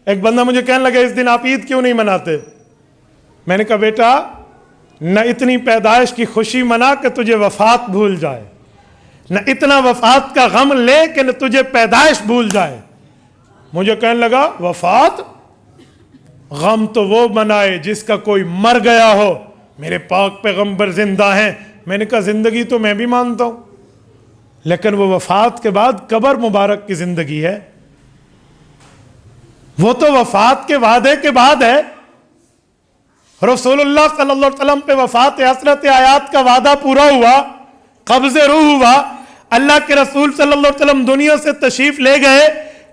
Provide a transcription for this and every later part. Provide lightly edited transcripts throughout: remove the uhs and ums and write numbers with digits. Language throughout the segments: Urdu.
ایک بندہ مجھے کہنے لگا اس دن آپ عید کیوں نہیں مناتے؟ میں نے کہا بیٹا نہ اتنی پیدائش کی خوشی منا کہ تجھے وفات بھول جائے، نہ اتنا وفات کا غم لے کہ نہ تجھے پیدائش بھول جائے۔ مجھے کہنے لگا وفات، غم تو وہ منائے جس کا کوئی مر گیا ہو، میرے پاک پیغمبر زندہ ہیں۔ میں نے کہا زندگی تو میں بھی مانتا ہوں، لیکن وہ وفات کے بعد قبر مبارک کی زندگی ہے، وہ تو وفات کے وعدے کے بعد ہے۔ رسول اللہ صلی اللہ علیہ وسلم پہ وفات حسرت آیات کا وعدہ پورا ہوا، قبض روح ہوا، اللہ کے رسول صلی اللہ علیہ وسلم دنیا سے تشریف لے گئے،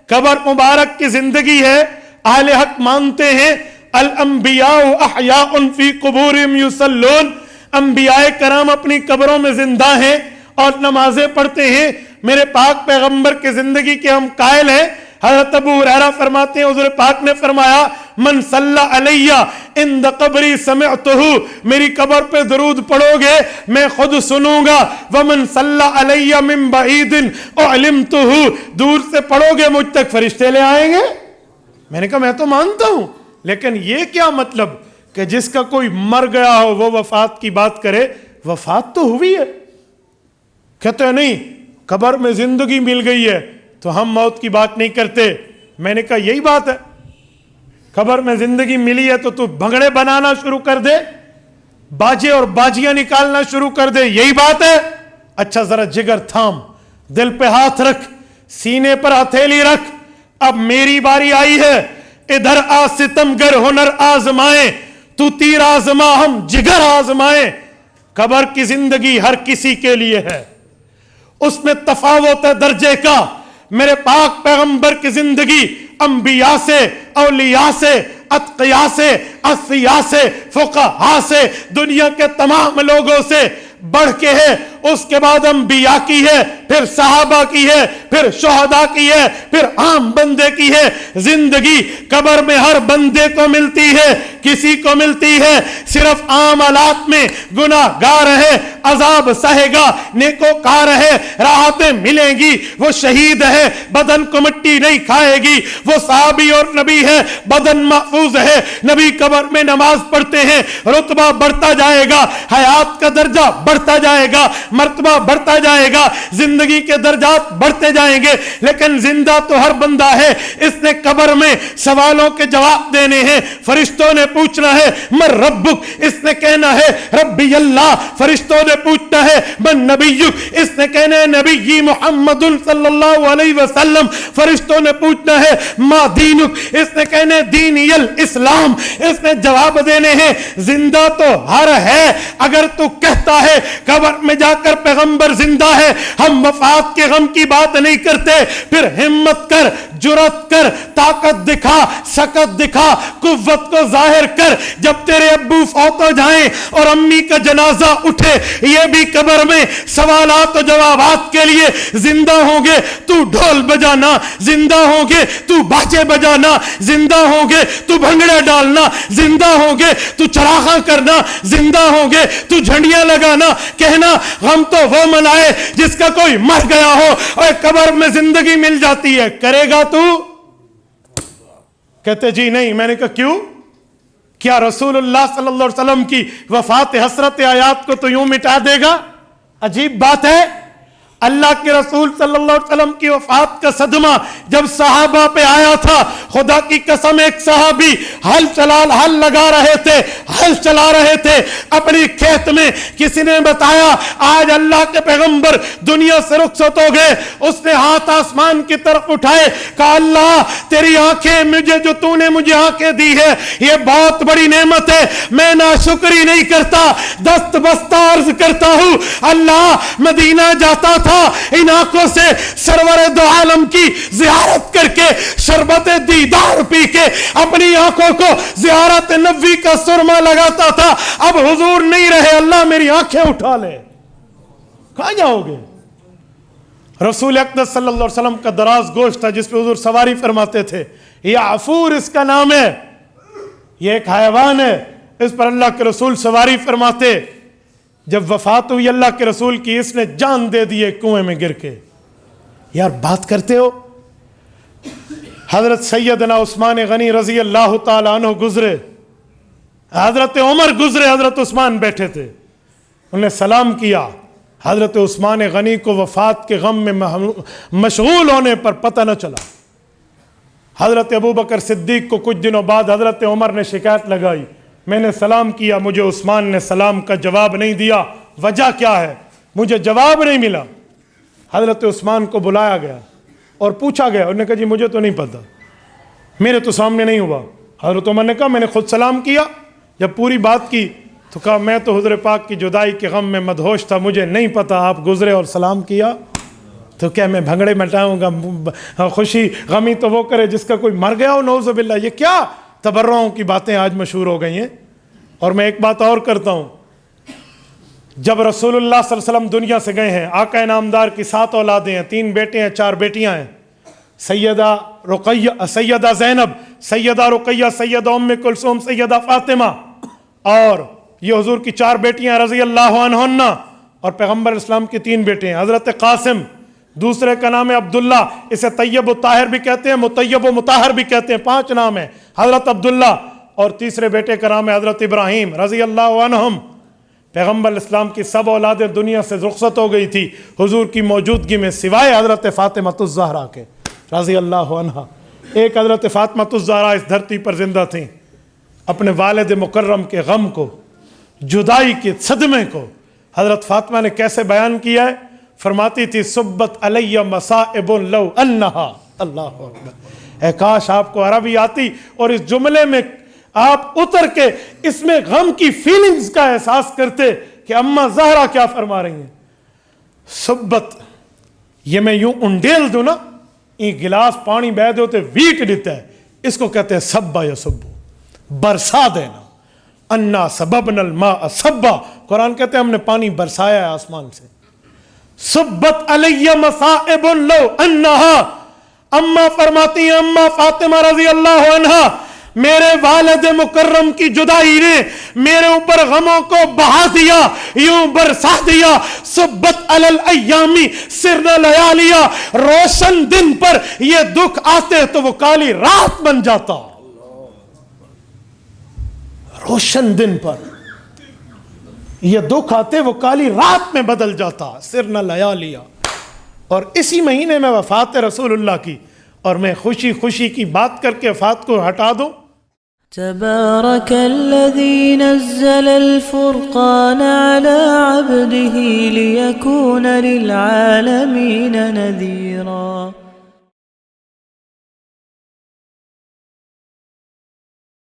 قبر مبارک کی زندگی ہے۔ اہل حق مانتے ہیں الانبیاء احیاء فی قبورہم یصلون، انبیاء کرام اپنی قبروں میں زندہ ہیں اور نمازیں پڑھتے ہیں۔ میرے پاک پیغمبر کی زندگی کے ہم قائل ہیں۔ حضرت ابو ہریرہ فرماتے ہیں حضور پاک نے فرمایا من صلی علیہ عند قبری سمعتہ، میری قبر پہ درود پڑھو گے میں خود سنوں گا، ومن صلی علیہ من بعید اعلمتہ، دور سے پڑھو گے مجھ تک فرشتے لے آئیں گے۔ میں نے کہا میں تو مانتا ہوں، لیکن یہ کیا مطلب کہ جس کا کوئی مر گیا ہو وہ وفات کی بات کرے؟ وفات تو ہوئی ہے۔ کہتے ہیں نہیں قبر میں زندگی مل گئی ہے تو ہم موت کی بات نہیں کرتے۔ میں نے کہا یہی بات ہے، قبر میں زندگی ملی ہے تو بھنگڑے بنانا شروع کر دے، باجے اور باجیاں نکالنا شروع کر دے، یہی بات ہے؟ اچھا ذرا جگر تھام، دل پہ ہاتھ رکھ، سینے پر ہتھیلی رکھ، اب میری باری آئی ہے، ادھر آ ستمگر ہنر آزمائیں، تو تیر آزما ہم جگر آزمائیں۔ قبر کی زندگی ہر کسی کے لیے ہے، اس میں تفاوت ہے درجے کا۔ میرے پاک پیغمبر کی زندگی انبیاء سے، اولیاء سے، اتقیاء سے، اصفیاء سے، فقہاء سے، دنیا کے تمام لوگوں سے بڑھ کے ہے۔ اس کے بعد انبیاء کی ہے، پھر صحابہ کی ہے، پھر شہداء کی ہے، پھر عام بندے کی ہے۔ زندگی قبر میں ہر بندے کو ملتی ہے، کسی کو ملتی ہے صرف عام حالات میں گناہ گار ہے، عذاب سہے گا، نیکوکار ہے، راحتیں ملیں گی۔ وہ شہید ہے، بدن کو مٹی نہیں کھائے گی۔ وہ صحابی اور نبی ہے، بدن محفوظ ہے، نبی قبر میں نماز پڑھتے ہیں، رتبہ بڑھتا جائے گا، حیات کا درجہ بڑھتا جائے گا، مرتبہ بڑھتا جائے گا، زندگی کے درجات بڑھتے جائیں گے۔ لیکن زندہ تو ہر بندہ ہے، اس نے قبر میں سوالوں کے جواب دینے ہیں۔ فرشتوں نے پوچھنا ہے من ربک، اس نے کہنا ہے ربی اللہ۔ فرشتوں نے پوچھنا ہے من نبیک، اس نے کہنا ہے نبی محمد صلی اللہ علیہ وسلم۔ فرشتوں نے پوچھنا ہے ما دینک، اس نے کہنا ہے دینی الاسلام۔ اس نے جواب دینے ہیں۔ زندہ تو ہر ہے، اگر تو کہتا ہے قبر میں جا کر پیغمبر زندہ ہے، ہم وفات کے غم کی بات نہیں کرتے، پھر ہمت کر، جرات کر، طاقت دکھا، سکت دکھا، قوت کو ظاہر کر۔ جب تیرے ابو فوت ہو جائیں اور امی کا جنازہ اٹھے، یہ بھی قبر میں سوالات و جوابات کے لیے زندہ ہوں گے۔ تو ڈھول بجانا، زندہ ہوں گے تو باجے بجانا، زندہ ہوں گے تو بھنگڑے ڈالنا، زندہ ہوں گے تو چراغاں کرنا، زندہ ہوں گے تو جھنڈیاں لگانا۔ کہنا غم تو وہ منائے جس کا کوئی مر گیا ہو، اور قبر میں زندگی مل جاتی ہے، کرے گا تو؟ کہتے جی نہیں۔ میں نے کہا کیوں؟ کیا رسول اللہ صلی اللہ علیہ وسلم کی وفات حسرت آیات کو تو یوں مٹا دے گا؟ عجیب بات ہے۔ اللہ کے رسول صلی اللہ علیہ وسلم کی وفات کا صدمہ جب صحابہ پہ آیا تھا، خدا کی قسم ایک صحابی ہل لگا رہے تھے، ہل چلا رہے تھے اپنی کھیت میں۔ کسی نے بتایا آج اللہ کے پیغمبر دنیا سے رخصت ہو گئے۔ اس نے ہاتھ آسمان کی طرف اٹھائے، کہا اللہ تیری آنکھیں، مجھے جو تو نے مجھے آنکھیں دی ہے یہ بہت بڑی نعمت ہے، میں ناشکری نہیں کرتا، دست بستہ عرض کرتا ہوں اللہ مدینہ جاتا تھا، ان آنکھوں سے سرور دو عالم کی زیارت کر کے، شربت دیدار پی کے اپنی آنکھوں کو زیارت نبوی کا سرما لگاتا تھا۔ اب حضور نہیں رہے، اللہ میری آنکھیں اٹھا لے، کہاں جاؤ گے؟ رسول اقدس صلی اللہ علیہ وسلم کا دراز گوشت تھا جس پہ حضور سواری فرماتے تھے، یہ عفور اس کا نام ہے، یہ ایک حیوان ہے، اس پر اللہ کے رسول سواری فرماتے۔ جب وفات ہوئی اللہ کے رسول کی، اس نے جان دے دی کنویں میں گر کے۔ یار بات کرتے ہو، حضرت سیدنا عثمان غنی رضی اللہ تعالیٰ عنہ گزرے، حضرت عمر گزرے، حضرت عثمان بیٹھے تھے، انہوں نے سلام کیا۔ حضرت عثمان غنی کو وفات کے غم میں مشغول ہونے پر پتہ نہ چلا۔ حضرت ابوبکر صدیق کو کچھ دنوں بعد حضرت عمر نے شکایت لگائی، میں نے سلام کیا، مجھے عثمان نے سلام کا جواب نہیں دیا، وجہ کیا ہے؟ مجھے جواب نہیں ملا۔ حضرت عثمان کو بلایا گیا اور پوچھا گیا، انہوں نے کہا جی مجھے تو نہیں پتہ، میرے تو سامنے نہیں ہوا۔ حضرت عمر نے کہا میں نے خود سلام کیا۔ جب پوری بات کی تو کہا میں تو حضور پاک کی جدائی کے غم میں مدہوش تھا، مجھے نہیں پتہ آپ گزرے اور سلام کیا، تو کیا میں بھنگڑے مٹاؤں گا؟ خوشی غمی تو وہ کرے جس کا کوئی مر گیا ہو، نعوذ باللہ۔ یہ کیا تبرعوں کی باتیں آج مشہور ہو گئی ہیں۔ اور میں ایک بات اور کرتا ہوں، جب رسول اللہ صلی اللہ علیہ وسلم دنیا سے گئے ہیں، آقا نامدار کی 7 اولادیں ہیں، 3 بیٹے ہیں، 4 بیٹیاں ہیں، سیدہ رقیہ، سیدہ زینب، سیدہ رقیہ، سیدہ ام کلثوم، سیدہ فاطمہ، اور یہ حضور کی 4 بیٹیاں رضی اللہ عنہن، اور پیغمبر اسلام کی 3 بیٹے ہیں، حضرت قاسم، دوسرے کا نام ہے عبداللہ، اسے طیب و طاہر بھی کہتے ہیں، مطیب و مطہر بھی کہتے ہیں، 5 نام ہیں، حضرت عبداللہ، اور تیسرے بیٹے کا نام ہے حضرت ابراہیم رضی اللہ عنہم۔ پیغمبر اسلام کی سب اولادیں دنیا سے رخصت ہو گئی تھی حضور کی موجودگی میں، سوائے حضرت فاطمہ الزہرا کے رضی اللہ عنہا۔ ایک حضرت فاطمہ الزہرا اس دھرتی پر زندہ تھیں، اپنے والد مکرم کے غم کو، جدائی کے صدمے کو حضرت فاطمہ نے کیسے بیان کیا ہے؟ فرماتی تھی صبت علی مصائب لو انہا، اللہ اکبر، اے کاش آپ کو عربی آتی اور اس جملے میں آپ اتر کے اس میں غم کی فیلنگز کا احساس کرتے کہ اماں زہرا کیا فرما رہی ہیں۔ صبت، یہ میں یوں انڈیل دوں نا، یہ گلاس پانی بہ دے ہوتے ویٹ دیتا ہے، اس کو کہتے ہیں سبا یا سبو، برسا دینا۔ انا سببنا الماء سبا، قرآن کہتے ہیں ہم نے پانی برسایا ہے آسمان سے۔ صبت علی مصائب لو انہا، اماں فرماتی ہیں، اماں فاطمہ رضی اللہ عنہا، میرے والد مکرم کی جدائی نے میرے اوپر غموں کو بہا دیا، یوں برسا دیا۔ صبت علی الایامی سرنا لیالیا، روشن دن پر یہ دکھ آتے تو وہ کالی رات بن جاتا، روشن دن پر یہ دکھ آتے وہ کالی رات میں بدل جاتا، سرنا لیالیا۔ اور اسی مہینے میں وفات رسول اللہ کی، اور میں خوشی خوشی کی بات کر کے وفات کو ہٹا دوں۔ تبارك الذي نزل الفرقان على عبده ليكون للعالمين نذيرا